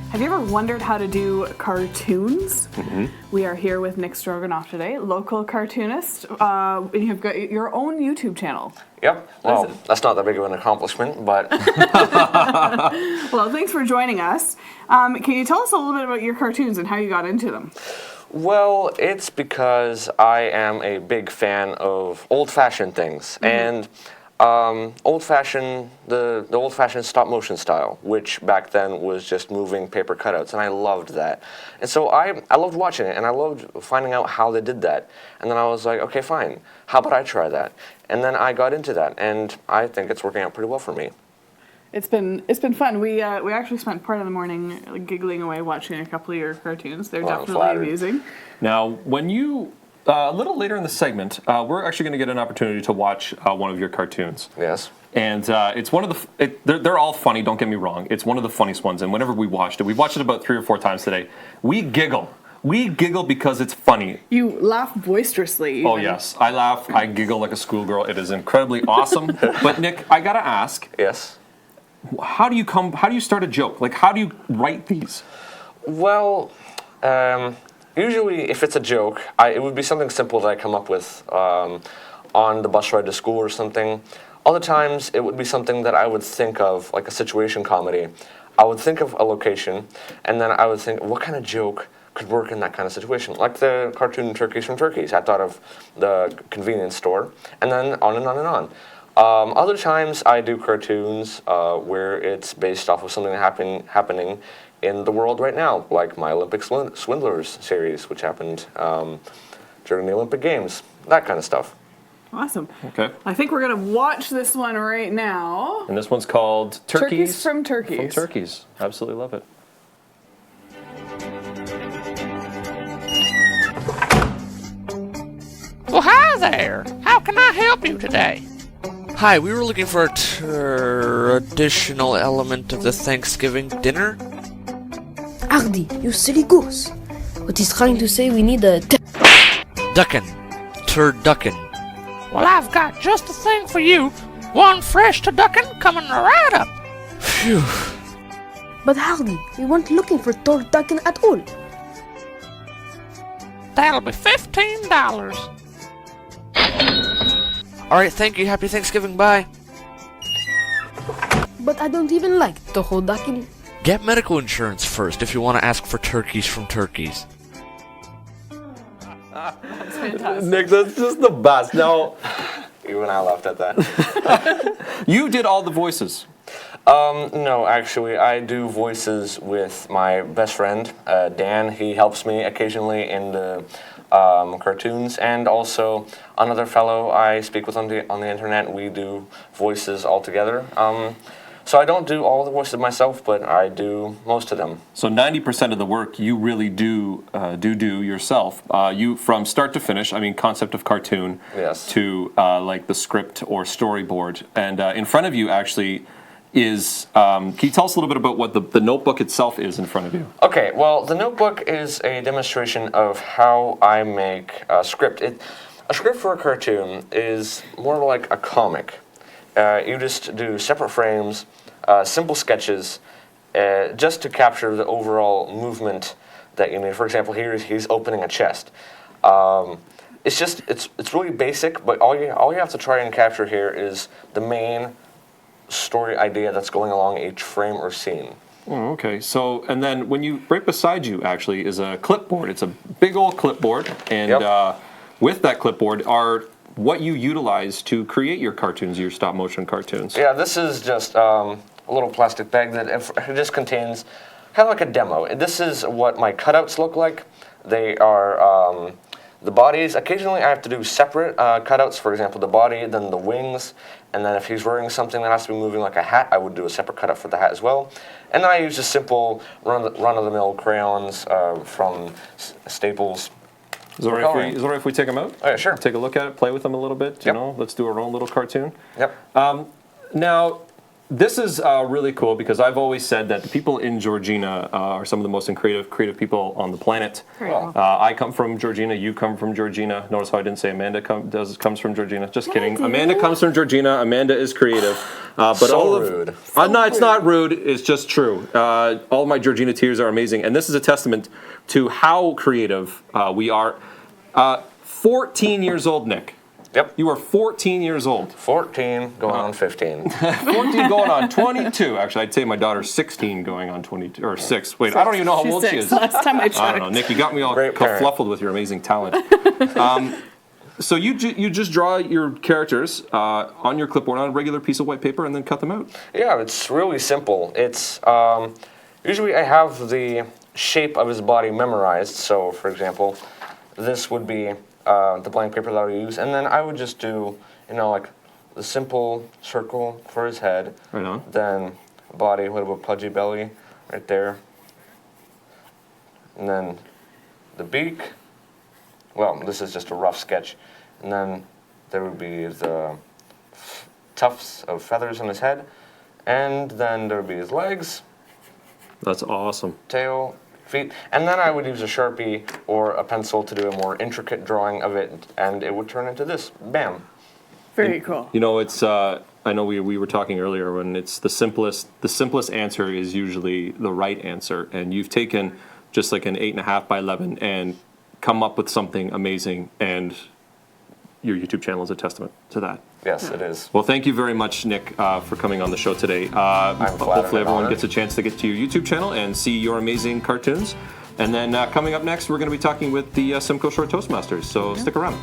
Have you ever wondered how to do cartoons? Mm-hmm. We are here with Nick Stroganoff today, local cartoonist. And you've got your own YouTube channel. Yep. Well, that's not that big of an accomplishment, but... Well, thanks for joining us. Can you tell us a little bit about your cartoons and how you got into them? Well, it's because I am a big fan of old-fashioned things. Mm-hmm. And old-fashioned, the old-fashioned stop-motion style, which back then was just moving paper cutouts, and I loved that. And so I loved watching it, and I loved finding out how they did that. And then I was like, okay, fine, how about I try that? And then I got into that, and I think it's working out pretty well for me. It's been fun. We actually spent part of the morning giggling away watching a couple of your cartoons. They're definitely amusing. Now, when you... a little later in the segment, we're actually going to get an opportunity to watch one of your cartoons. Yes. And it's one of the... they're all funny, don't get me wrong. It's one of the funniest ones, and whenever we watched it about 3 or 4 times today, we giggle. We giggle because it's funny. You laugh boisterously. Oh, yes. I laugh. I giggle like a schoolgirl. It is incredibly awesome. But, Nick, I got to ask... Yes? How do you start a joke? Like, how do you write these? Well, usually, if it's a joke, it would be something simple that I come up with on the bus ride to school or something. Other times, it would be something that I would think of, like a situation comedy. I would think of a location, and then I would think, what kind of joke could work in that kind of situation? Like the cartoon Turkeys from Turkeys. I thought of the convenience store, and then on and on and on. Other times, I do cartoons where it's based off of something happening in the world right now, like my Olympic Swindlers series, which happened during the Olympic Games, that kind of stuff. Awesome. Okay. I think we're going to watch this one right now. And this one's called Turkeys from Turkeys. From Turkeys. Absolutely love it. Well, hi there. How can I help you today? Hi, we were looking for a traditional element of the Thanksgiving dinner. Hardy, you silly goose. What he's trying to say, we need a... Duckin'. Turducken. Well, I've got just the thing for you. One fresh turducken coming right up. Phew. But Hardy, we weren't looking for turducken at all. That'll be $15. Alright, thank you. Happy Thanksgiving. Bye. But I don't even like turducken. Get medical insurance first if you want to ask for turkeys from Turkeys. That's fantastic. Nick, that's just the best. Now, Even I laughed at that. you did all the voices. No, actually, I do voices with my best friend, Dan. He helps me occasionally in the cartoons, and also another fellow I speak with on the internet. We do voices all together. So I don't do all the voices myself, but I do most of them. So 90% of the work you really do yourself. You from start to finish. I mean, concept of cartoon. Yes. To like the script or storyboard, and in front of you actually is. Can you tell us a little bit about what the notebook itself is in front of you? Okay, well, the notebook is a demonstration of how I make a script. A script for a cartoon is more like a comic. You just do separate frames, simple sketches, just to capture the overall movement that you need. For example, here he's opening a chest. It's really basic, but all you have to try and capture here is the main story idea that's going along each frame or scene. Oh, okay. So, and then right beside you actually is a clipboard. It's a big old clipboard, and with that clipboard are what you utilize to create your cartoons, your stop motion cartoons. Yeah, this is just a little plastic bag that it just contains kind of like a demo. This is what my cutouts look like. They are the bodies. Occasionally I have to do separate cutouts, for example, the body, then the wings, and then if he's wearing something that has to be moving like a hat, I would do a separate cutout for the hat as well. And then I use just simple run-of-the-mill crayons from Staples. Is it all right if we take them out? Oh, yeah, sure. Take a look at it, play with them a little bit, you know? Let's do our own little cartoon. Yep. Now, this is really cool because I've always said that the people in Georgina are some of the most creative people on the planet. I come from Georgina. You come from Georgina. Notice how I didn't say Amanda comes from Georgina. Just kidding. Amanda comes from Georgina. Amanda is creative. But So rude. No, it's not rude. It's just true. All my Georgina tiers are amazing, and this is a testament to how creative we are. 14 years old, Nick. Yep. You are 14 years old. 14 going on 15. 14 going on 22. Actually, I'd say my daughter's 16 going on 22, or 6. Wait, I don't even know how She's old 6. she is. Last time I checked. I don't know. Nick, you got me all Great parent. kerfluffled with your amazing talent. So you just draw your characters on your clipboard on a regular piece of white paper and then cut them out. Yeah, it's really simple. It's usually I have the shape of his body memorized. So, for example, this would be the blank paper that I would use, and then I would just do, like the simple circle for his head. Right on. Then body with a pudgy belly right there. And then the beak. Well, this is just a rough sketch. And then there would be the tufts of feathers on his head. And then there would be his legs, That's awesome. tail, feet. And then I would use a Sharpie or a pencil to do a more intricate drawing of it, and it would turn into this. Bam. Very cool. It's I know we were talking earlier when it's the simplest answer is usually the right answer, and you've taken just like an 8.5 by 11 and come up with something amazing, and your YouTube channel is a testament to that. Yes, it is. Well, thank you very much, Nick, for coming on the show today. flattered Hopefully and everyone honored. gets a chance to get to your YouTube channel and see your amazing cartoons. And then coming up next, we're going to be talking with the Simcoe Shore Toastmasters, so stick around.